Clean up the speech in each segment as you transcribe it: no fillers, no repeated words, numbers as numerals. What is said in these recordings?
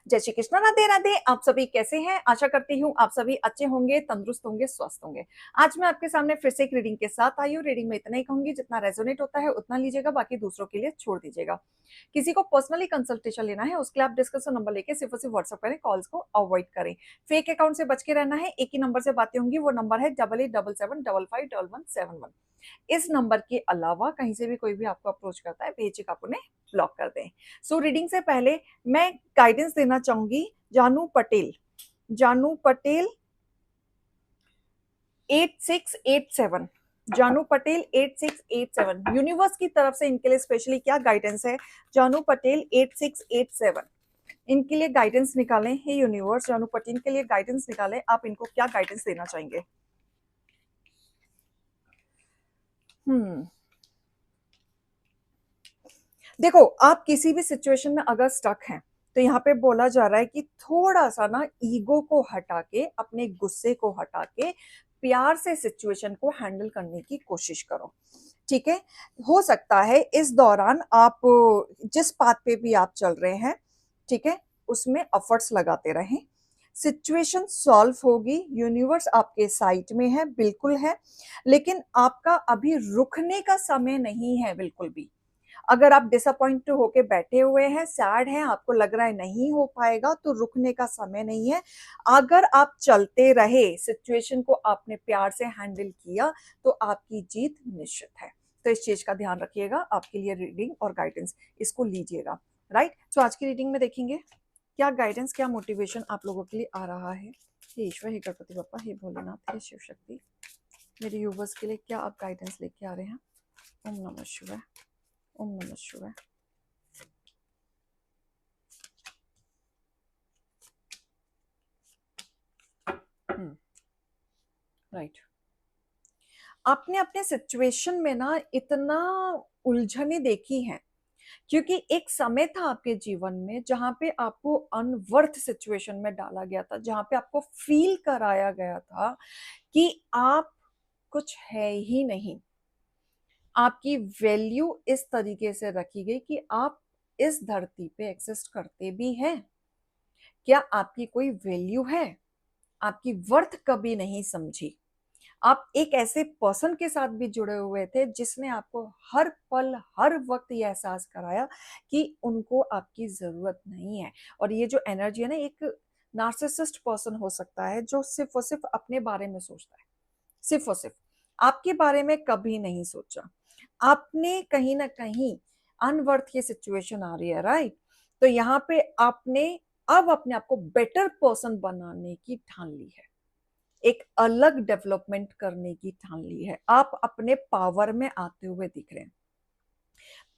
जय श्री कृष्ण, राधे राधे। आप सभी कैसे हैं? आशा करती हूँ आप सभी अच्छे होंगे, तंदुरुस्त होंगे, स्वस्थ होंगे। आज मैं आपके सामने फिर से एक रीडिंग के साथ आई हूँ। रीडिंग में इतना ही कहूंगी, जितना रेजोनेट होता है उतना लीजिएगा, बाकी दूसरों के लिए छोड़ दीजिएगा। किसी को पर्सनली कंसल्टेशन लेना है उसके लिए आप डिस्कशन नंबर लेके सिर्फ और सिर्फ व्हाट्सअप करें, कॉल्स को अवॉइड करें। फेक अकाउंट से बच के रहना है। एक ही नंबर से बातें होंगी, वो नंबर है 8877755171। इस नंबर के अलावा कहीं से भी कोई भी आपको अप्रोच करता है, बेझिझक आप उन्हें ब्लॉक कर दें। सो रीडिंग से पहले मैं गाइडेंस देना चाहूंगी जानू पटेल। जानू पटेल 8687। जानू पटेल 8687। यूनिवर्स की तरफ से इनके लिए स्पेशली क्या गाइडेंस है? जानू पटेल 8687, इनके लिए गाइडेंस निकालें। हे यूनिवर्स, जानू पटेल के लिए गाइडेंस निकालें। आप इनको क्या गाइडेंस देना चाहेंगे? देखो, आप किसी भी सिचुएशन में अगर स्टक हैं तो यहाँ पे बोला जा रहा है कि थोड़ा सा ना ईगो को हटा के, अपने गुस्से को हटा के प्यार से सिचुएशन को हैंडल करने की कोशिश करो। ठीक है, हो सकता है इस दौरान आप जिस पाथ पे भी आप चल रहे हैं, ठीक है, उसमें एफर्ट्स लगाते रहें। सिचुएशन सॉल्व होगी, यूनिवर्स आपके साइड में है, बिल्कुल है, लेकिन आपका अभी रुकने का समय नहीं है बिल्कुल भी। अगर आप डिसअपॉइंट होके बैठे हुए हैं, सैड हैं, आपको लग रहा है नहीं हो पाएगा, तो रुकने का समय नहीं है। अगर आप चलते रहे, सिचुएशन को आपने प्यार से हैंडल किया, तो आपकी जीत निश्चित है। तो इस चीज का ध्यान रखिएगा। आपके लिए रीडिंग और गाइडेंस, इसको लीजिएगा। राइट, तो आज की रीडिंग में देखेंगे क्या गाइडेंस, क्या मोटिवेशन आप लोगों के लिए आ रहा है। हे ईश्वर, हे गणपति बप्पा, हे भोलेनाथ, हे शिव शक्ति, मेरे यूवर्स के लिए क्या आप गाइडेंस लेके आ रहे हैं। ओम नमः शिवाय, ओम नमः शिवाय। राइट, आपने अपने सिचुएशन में ना इतना उलझने देखी हैं, क्योंकि एक समय था आपके जीवन में जहां पे आपको अनवर्थ सिचुएशन में डाला गया था, जहां पे आपको फील कराया गया था कि आप कुछ है ही नहीं। आपकी वैल्यू इस तरीके से रखी गई कि आप इस धरती पे एग्जिस्ट करते भी हैं, क्या आपकी कोई वैल्यू है? आपकी वर्थ कभी नहीं समझी। आप एक ऐसे पर्सन के साथ भी जुड़े हुए थे जिसने आपको हर पल, हर वक्त ये एहसास कराया कि उनको आपकी जरूरत नहीं है। और ये जो एनर्जी है ना, एक नार्सिसिस्ट पर्सन हो सकता है जो सिर्फ और सिर्फ अपने बारे में सोचता है, सिर्फ और सिर्फ आपके बारे में कभी नहीं सोचा। आपने कहीं ना कहीं अनवर्थ की सिचुएशन आ रही है, राइट? तो यहाँ पे आपने अब अपने आप को बेटर पर्सन बनाने की ठान ली है, एक अलग डेवलपमेंट करने की ठान ली है। आप अपने पावर में आते हुए दिख रहे हैं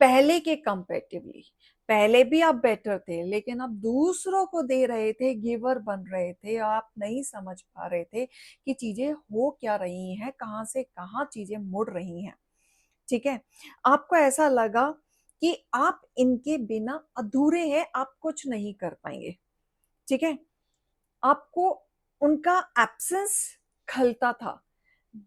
पहले के कंपैरेटिवली। पहले भी आप बेटर थे, लेकिन आप दूसरों को दे रहे थे, गिवर बन रहे थे। आप नहीं समझ पा रहे थे कि चीजें हो क्या रही हैं, कहां से कहां चीजें मुड़ रही हैं। ठीक है, आपको ऐसा लगा कि आप इनके बिना अधूरे हैं, आप कुछ नहीं कर पाएंगे। ठीक है, आपको उनका एब्सेंस खलता था,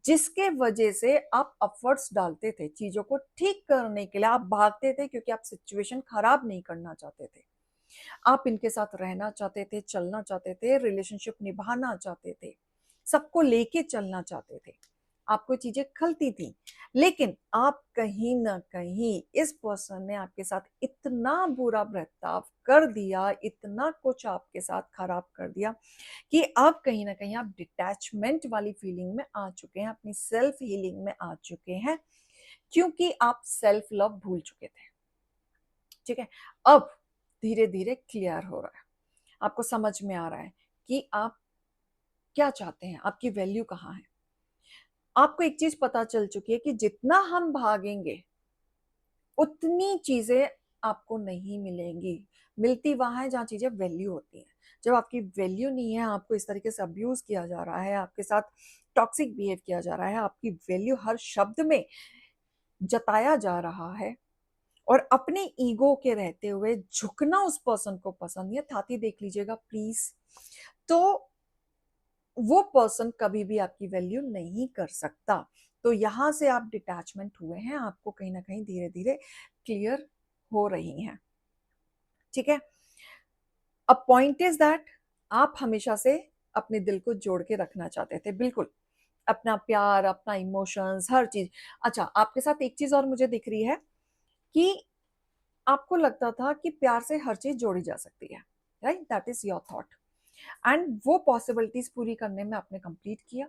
जिसके वजह से आप एफर्ट्स डालते थे चीजों को ठीक करने के लिए। आप भागते थे क्योंकि आप सिचुएशन खराब नहीं करना चाहते थे। आप इनके साथ रहना चाहते थे, चलना चाहते थे, रिलेशनशिप निभाना चाहते थे, सबको लेके चलना चाहते थे। आपको चीजें खलती थी, लेकिन आप कहीं ना कहीं इस पर्सन ने आपके साथ इतना बुरा बर्ताव कर दिया, इतना कुछ आपके साथ खराब कर दिया कि अब कहीं ना कहीं आप डिटैचमेंट वाली फीलिंग में आ चुके हैं, अपनी सेल्फ हीलिंग में आ चुके हैं, क्योंकि आप सेल्फ लव भूल चुके थे। ठीक है, अब धीरे धीरे क्लियर हो रहा है, आपको समझ में आ रहा है कि आप क्या चाहते हैं, आपकी वैल्यू कहाँ है। आपको एक चीज पता चल चुकी है कि जितना हम भागेंगे उतनी चीजें आपको नहीं मिलेंगी। मिलती वहां है जहां चीजें वैल्यू होती हैं। जब आपकी वैल्यू नहीं है, आपको इस तरीके से अब्यूज किया जा रहा है, आपके साथ टॉक्सिक बिहेव किया जा रहा है, आपकी वैल्यू हर शब्द में जताया जा रहा है, और अपने ईगो के रहते हुए झुकना उस पर्सन को पसंद है, छाती देख लीजिएगा प्लीज, तो वो पर्सन कभी भी आपकी वैल्यू नहीं कर सकता। तो यहां से आप डिटैचमेंट हुए हैं, आपको कहीं ना कहीं धीरे धीरे क्लियर हो रही हैं। ठीक है, अब पॉइंट इज दैट आप हमेशा से अपने दिल को जोड़ के रखना चाहते थे, बिल्कुल अपना प्यार, अपना इमोशंस, हर चीज। अच्छा, आपके साथ एक चीज और मुझे दिख रही है कि आपको लगता था कि प्यार से हर चीज जोड़ी जा सकती है, right? That is your thought, and वो पॉसिबिलिटीज पूरी करने में आपने कंप्लीट किया।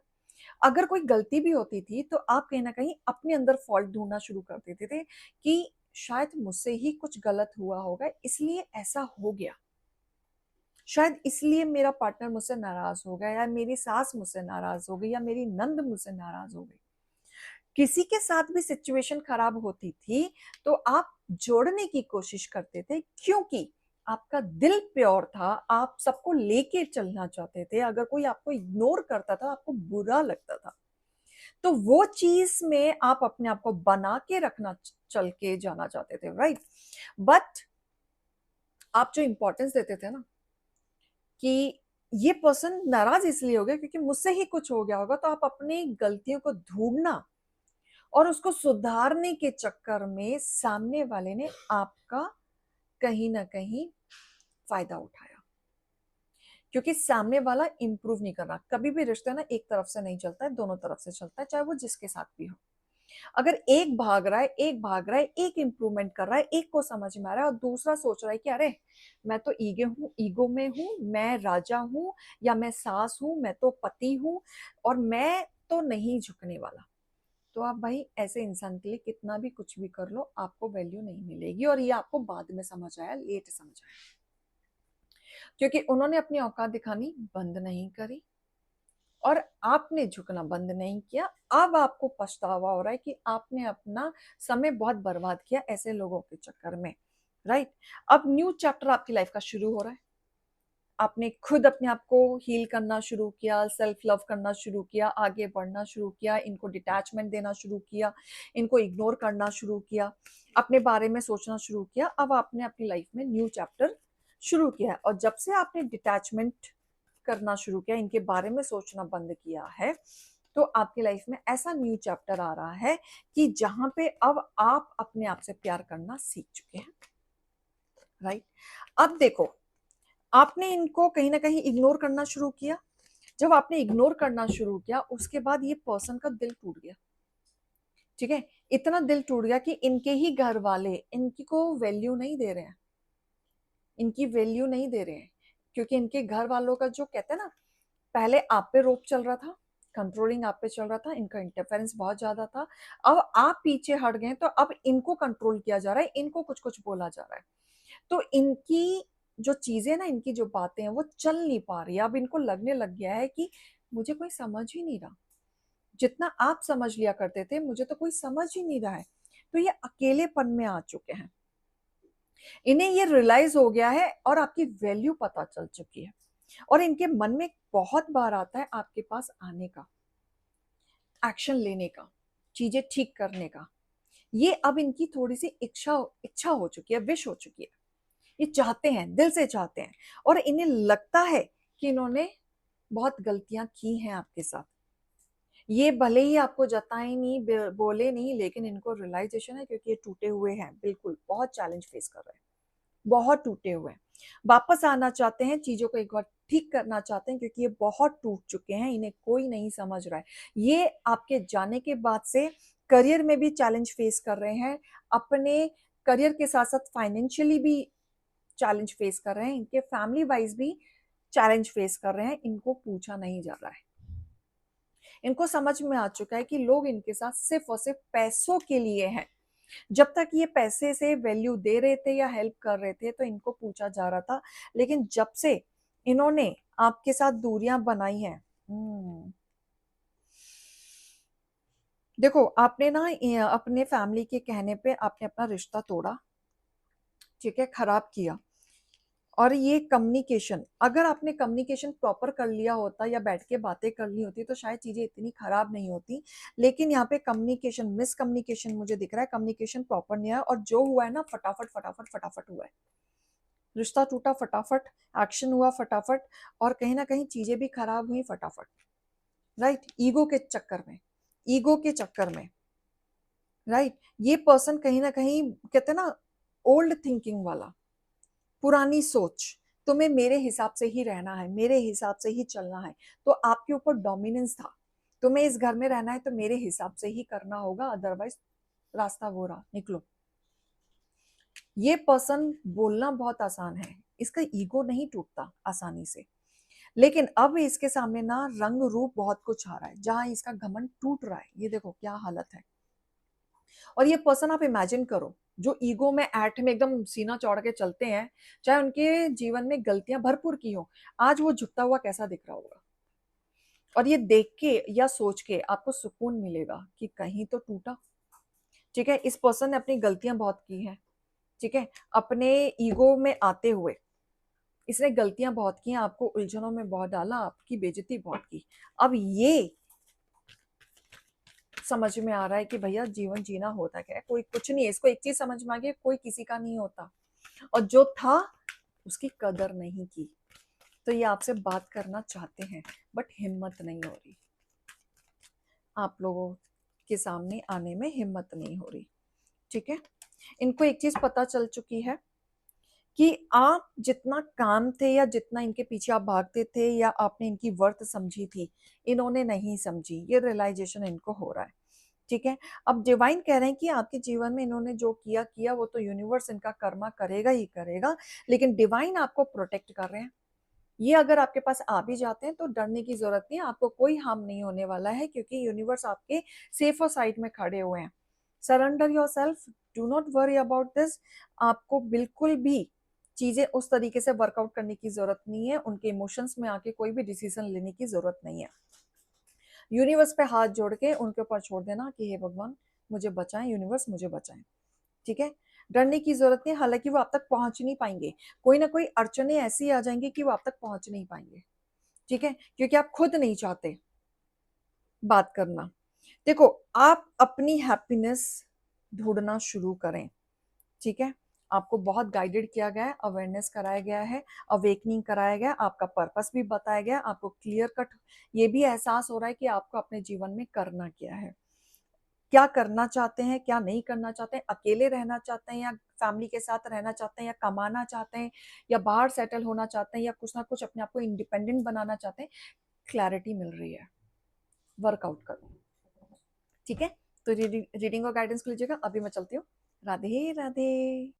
अगर कोई गलती भी होती थी तो आप कहीं ना कहीं अपने अंदर फॉल्ट ढूंढना शुरू कर देते थे कि शायद मुझसे ही कुछ गलत हुआ होगा, इसलिए ऐसा हो गया, शायद इसलिए मेरा पार्टनर मुझसे नाराज हो गया, या मेरी सास मुझसे नाराज हो गई, या मेरी नंद मुझसे नाराज हो गई। किसी के साथ भी सिचुएशन खराब होती थी तो आप जोड़ने की कोशिश करते थे, क्योंकि आपका दिल प्योर था, आप सबको लेके चलना चाहते थे। अगर कोई आपको इग्नोर करता था आपको बुरा लगता था, तो वो चीज में आप अपने आप को बना के रखना, चल के जाना चाहते थे, राइट? बट आप जो इंपॉर्टेंस देते थे ना कि ये पर्सन नाराज इसलिए हो गया क्योंकि मुझसे ही कुछ हो गया होगा, तो आप अपनी गलतियों को ढूंढना और उसको सुधारने के चक्कर में सामने वाले ने आपका कहीं ना कहीं फायदा उठाया, क्योंकि सामने वाला इंप्रूव नहीं कर रहा। कभी भी रिश्ता ना एक तरफ से नहीं चलता है, दोनों तरफ से चलता है, चाहे वो जिसके साथ भी हो। अगर एक भाग रहा है, एक भाग रहा है, एक इंप्रूवमेंट कर रहा है, एक को समझ में आ रहा है और दूसरा सोच रहा है कि अरे मैं तो ईगो में हूं, मैं राजा हूं, या मैं सास हूं, मैं तो पति हूं, और मैं तो नहीं झुकने वाला, तो आप भाई ऐसे इंसान के लिए कितना भी कुछ भी कर लो आपको वैल्यू नहीं मिलेगी। और ये आपको बाद में समझ आया, लेट समझ आया, क्योंकि उन्होंने अपनी औकात दिखानी बंद नहीं करी और आपने झुकना बंद नहीं किया। अब आपको पछतावा हो रहा है कि आपने अपना समय बहुत बर्बाद किया ऐसे लोगों के चक्कर में, राइट? अब न्यू चैप्टर आपकी लाइफ का शुरू हो रहा है। आपने खुद अपने आप को हील करना शुरू किया, सेल्फ लव करना शुरू किया, आगे बढ़ना शुरू किया, इनको डिटैचमेंट देना शुरू किया, इनको इग्नोर करना शुरू किया, अपने बारे में सोचना शुरू किया। अब आपने अपनी लाइफ में न्यू चैप्टर शुरू किया है, और जब से आपने डिटैचमेंट करना शुरू किया, इनके बारे में सोचना बंद किया है, तो आपकी लाइफ में ऐसा न्यू चैप्टर आ रहा है कि जहां पे अब आप अपने आप से प्यार करना सीख चुके हैं, राइट? अब देखो, आपने इनको कहीं ना कहीं इग्नोर करना शुरू किया। जब आपने इग्नोर करना शुरू किया उसके बाद ये पर्सन का दिल टूट गया, ठीक है? इतना दिल टूट गया कि इनके ही घर वाले इनकी को वैल्यू नहीं दे रहे हैं, इनकी वैल्यू नहीं दे रहे हैं, क्योंकि इनके घर वालों का जो कहते हैं ना, पहले आप पे रोप चल रहा था, कंट्रोलिंग आप पे चल रहा था, इनका इंटरफेरेंस बहुत ज्यादा था। अब आप पीछे हट गए तो अब इनको कंट्रोल किया जा रहा है, इनको कुछ कुछ बोला जा रहा है, तो इनकी जो चीजें ना, इनकी जो बातें हैं वो चल नहीं पा रही। अब इनको लगने लग गया है कि मुझे कोई समझ ही नहीं रहा, जितना आप समझ लिया करते थे मुझे तो कोई समझ ही नहीं रहा है। तो ये अकेलेपन में आ चुके हैं, इन्हें ये रियलाइज हो गया है और आपकी वैल्यू पता चल चुकी है, और इनके मन में बहुत बार आता है आपके पास आने का, एक्शन लेने का, चीजें ठीक करने का। ये अब इनकी थोड़ी सी इच्छा इच्छा हो चुकी है, विश हो चुकी है, ये चाहते हैं, दिल से चाहते हैं, और इन्हें लगता है कि इन्होंने बहुत गलतियां की हैं आपके साथ। ये भले ही आपको जताए नहीं, बोले नहीं, लेकिन इनको रियलाइजेशन है, क्योंकि ये टूटे हुए हैं, बिल्कुल बहुत चैलेंज फेस कर रहे हैं, बहुत टूटे हुए हैं, वापस आना चाहते हैं, चीजों को एक बार ठीक करना चाहते हैं, क्योंकि ये बहुत टूट चुके हैं, इन्हें कोई नहीं समझ रहा है। ये आपके जाने के बाद से करियर में भी चैलेंज फेस कर रहे हैं, अपने करियर के साथ साथ फाइनेंशियली भी चैलेंज फेस कर रहे हैं, इनके फैमिली वाइज भी चैलेंज फेस कर रहे हैं। इनको पूछा नहीं जा रहा है, इनको समझ में आ चुका है कि लोग इनके साथ सिर्फ और सिर्फ पैसों के लिए हैं। जब तक ये पैसे से वैल्यू दे रहे थे या हेल्प कर रहे थे तो इनको पूछा जा रहा था, लेकिन जब से इन्होंने आपके साथ दूरियां बनाई हैं, देखो आपने ना अपने फैमिली के कहने पे आपने अपना रिश्ता तोड़ा, ठीक है, खराब किया। और ये कम्युनिकेशन, अगर आपने कम्युनिकेशन प्रॉपर कर लिया होता या बैठ के बातें कर ली होती तो शायद चीजें इतनी खराब नहीं होती। लेकिन यहाँ पे कम्युनिकेशन, मिस कम्युनिकेशन मुझे दिख रहा है, कम्युनिकेशन प्रॉपर नहीं है, और जो हुआ है ना फटाफट फटाफट फटाफट हुआ है, रिश्ता टूटा फटाफट, एक्शन हुआ फटाफट, और कहीं ना कहीं चीजें भी खराब हुई फटाफट, राइट? ईगो के चक्कर में, ईगो के चक्कर में, राइट? ये पर्सन कहीं ना कहीं कहते हैं ना ओल्ड थिंकिंग वाला, पुरानी सोच, तुम्हें मेरे हिसाब से ही रहना है, मेरे हिसाब से ही चलना है। तो आपके ऊपर डोमिनेंस था, तुम्हें इस घर में रहना है तो मेरे हिसाब से ही करना होगा, अदरवाइज रास्ता वो रहा, निकलो। ये पर्सन बोलना बहुत आसान है, इसका ईगो नहीं टूटता आसानी से, लेकिन अब इसके सामने ना रंग रूप बहुत कुछ आ रहा है जहां इसका घमंड टूट रहा है। ये देखो क्या हालत है। और ये पर्सन आप इमेजिन करो, जो ईगो में ऐठ में एकदम सीना चौड़ के चलते हैं, चाहे उनके जीवन में गलतियां भरपूर की हो, आज वो झुकता हुआ कैसा दिख रहा होगा। और ये देख के या सोच के आपको सुकून मिलेगा कि कहीं तो टूटा। ठीक है, इस पर्सन ने अपनी गलतियां बहुत की हैं। ठीक है, अपने ईगो में आते हुए इसने गलतियां बहुत की हैं, आपको उलझनों में बहुत डाला, आपकी बेइज्जती बहुत की। अब ये समझ में आ रहा है कि भैया जीवन जीना होता क्या है, कोई कुछ नहीं है। इसको एक चीज समझ में आ गई, कोई किसी का नहीं होता, और जो था उसकी कदर नहीं की। तो ये आपसे बात करना चाहते हैं, बट हिम्मत नहीं हो रही, आप लोगों के सामने आने में हिम्मत नहीं हो रही। ठीक है, इनको एक चीज पता चल चुकी है कि आप जितना काम थे या जितना इनके पीछे आप भागते थे या आपने इनकी वर्थ समझी थी, इन्होंने नहीं समझी। ये रियलाइजेशन इनको हो रहा है। ठीक है, अब डिवाइन कह रहे हैं कि आपके जीवन में इन्होंने जो किया किया, वो तो यूनिवर्स इनका कर्मा करेगा ही करेगा, लेकिन डिवाइन आपको प्रोटेक्ट कर रहे हैं। ये अगर आपके पास आ भी जाते हैं तो डरने की जरूरत नहीं है, आपको कोई हार्म नहीं होने वाला है, क्योंकि यूनिवर्स आपके सेफर साइड में खड़े हुए हैं। Surrender your self, do not worry about this. आपको बिल्कुल भी चीजें उस तरीके से वर्कआउट करने की जरूरत नहीं है, उनके इमोशंस में आके कोई भी डिसीजन लेने की जरूरत नहीं है। यूनिवर्स पे हाथ जोड़ के उनके ऊपर छोड़ देना कि हे भगवान मुझे बचाएं, यूनिवर्स मुझे बचाएं। ठीक है, डरने की जरूरत नहीं, हालांकि वो आप तक पहुंच नहीं पाएंगे, कोई ना कोई अड़चने ऐसी आ जाएंगी कि वो आप तक पहुंच नहीं पाएंगे। ठीक है, क्योंकि आप खुद नहीं चाहते बात करना। देखो, आप अपनी हैप्पीनेस ढूंढना शुरू करें। ठीक है, आपको बहुत गाइडेड किया गया है, अवेयरनेस कराया गया है, अवेकनिंग कराया गया, आपका पर्पस भी बताया गया, आपको क्लियर कट ये भी एहसास हो रहा है कि आपको अपने जीवन में करना क्या है, क्या करना चाहते हैं, क्या नहीं करना चाहते हैं, अकेले रहना चाहते हैं या फैमिली के साथ रहना चाहते हैं, या कमाना चाहते हैं, या बाहर सेटल होना चाहते हैं, या कुछ ना कुछ अपने आप को इंडिपेंडेंट बनाना चाहते हैं। क्लैरिटी मिल रही है, वर्कआउट करो। ठीक है, तो रीडिंग और गाइडेंस लीजिएगा। अभी मैं चलती हूँ। राधे राधे।